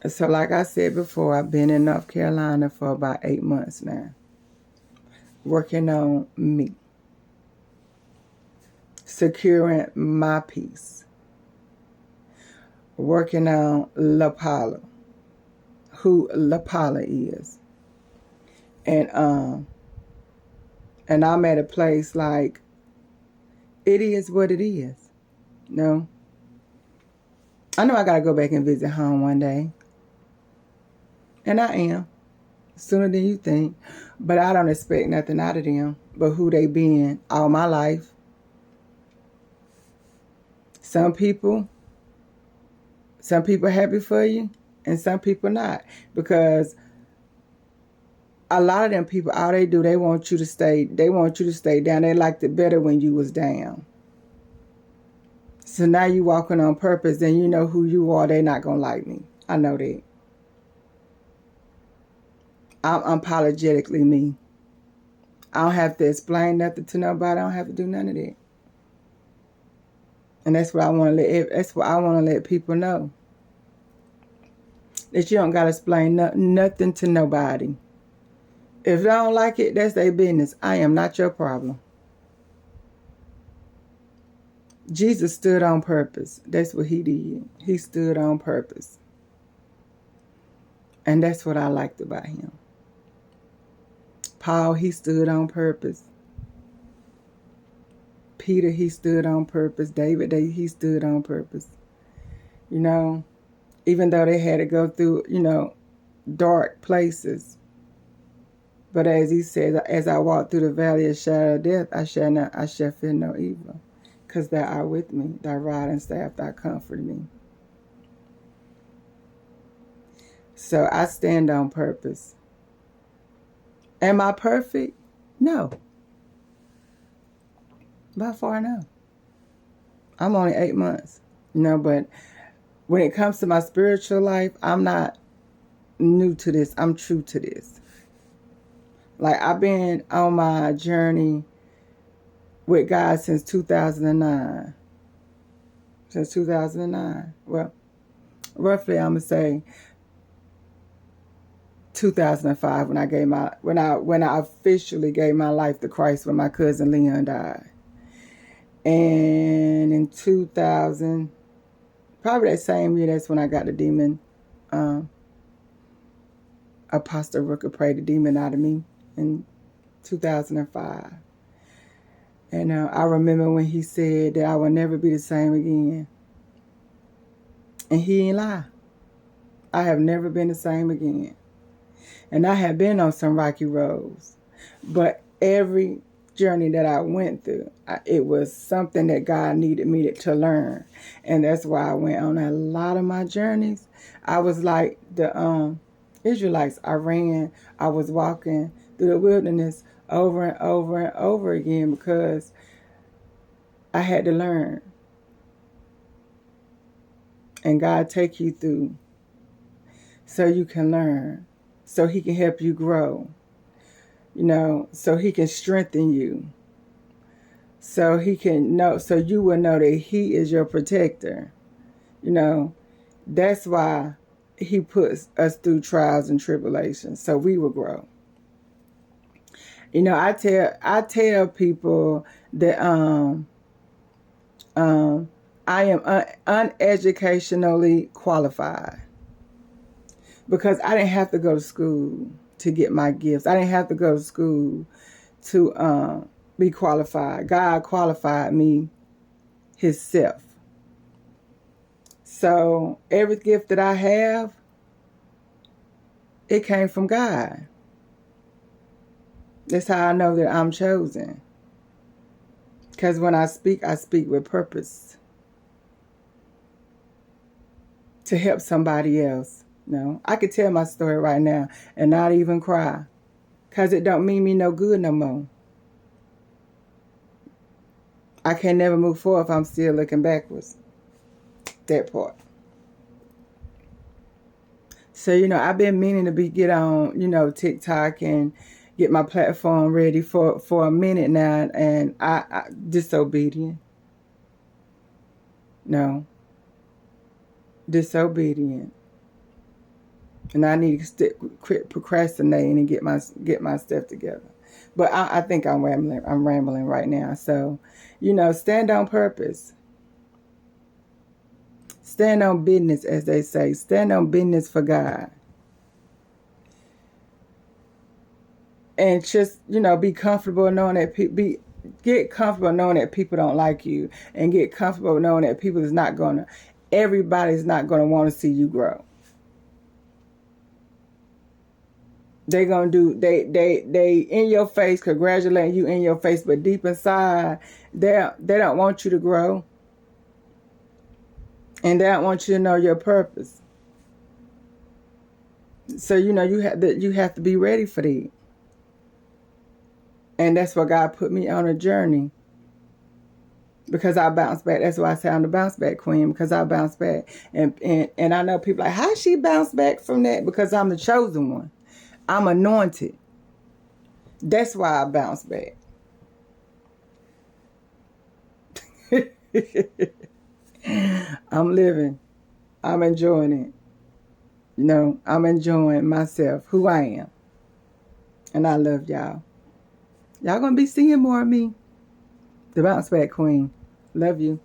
So like I said before, I've been in North Carolina for about 8 months now, working on me, securing my peace, working on LaPaula, who LaPaula is. And I'm at a place like, it is what it is. No. I know I gotta go back and visit home one day. And I am. Sooner than you think. But I don't expect nothing out of them but who they been all my life. Some people happy for you and some people not. Because a lot of them people, all they do, they want you to stay down. They liked it better when you was down. So now you walking on purpose and you know who you are, they not gonna like me. I know that. I'm unapologetically me. I don't have to explain nothing to nobody. I don't have to do none of that. And that's what I want to let people know. That you don't got to explain nothing to nobody. If they don't like it, that's their business. I am not your problem. Jesus stood on purpose. That's what he did. He stood on purpose. And that's what I liked about him. Paul, he stood on purpose. Peter, he stood on purpose. David, he stood on purpose. You know, even though they had to go through, dark places. But as he says, as I walk through the valley of shadow of death, I shall fear no evil. Because thou art with me, thy rod and staff, thou comfort me. So I stand on purpose. Am I perfect? No. By far, no. I'm only 8 months. But when it comes to my spiritual life, I'm not new to this. I'm true to this. Like, I've been on my journey with God since 2009. Since 2009. Well, roughly I'm going to say 2005 when I officially gave my life to Christ when my cousin Leon died. And in 2000, probably that same year, that's when I got the demon. Apostle Rooker prayed the demon out of me in 2005. And I remember when he said that I will never be the same again. And he ain't lie. I have never been the same again. And I have been on some rocky roads. But every journey that I went through, it was something that God needed me to learn. And that's why I went on a lot of my journeys. I was like the Israelites. I was walking through the wilderness over and over and over again because I had to learn. And God take you through so you can learn, so he can help you grow, so he can strengthen you, so he can know, so you will know that he is your protector. That's why he puts us through trials and tribulations, so we will grow. I tell people that I am uneducationally qualified because I didn't have to go to school to get my gifts. I didn't have to go to school to be qualified. God qualified me himself. So every gift that I have, it came from God. That's how I know that I'm chosen. Because when I speak with purpose to help somebody else. I could tell my story right now and not even cry. Because it don't mean me no good no more. I can never move forward if I'm still looking backwards. That part. So, I've been meaning to get on, TikTok and get my platform ready for a minute now. And I disobedient. No. Disobedient. And I need to quit procrastinating and get my stuff together. But I think I'm rambling. I'm rambling right now. So, stand on purpose. Stand on business, as they say. Stand on business for God. And just, be comfortable knowing that get comfortable knowing that people don't like you, and get comfortable knowing that everybody's not gonna want to see you grow. They gonna they in your face, congratulating you in your face, but deep inside, they don't want you to grow, and they don't want you to know your purpose. So you have to be ready for that. And that's why God put me on a journey. Because I bounce back. That's why I say I'm the bounce back queen, because I bounce back. And I know people like, how she bounce back from that? Because I'm the chosen one. I'm anointed. That's why I bounce back. I'm living. I'm enjoying it. I'm enjoying myself, who I am. And I love y'all. Y'all gonna be seeing more of me. The bounce back queen. Love you.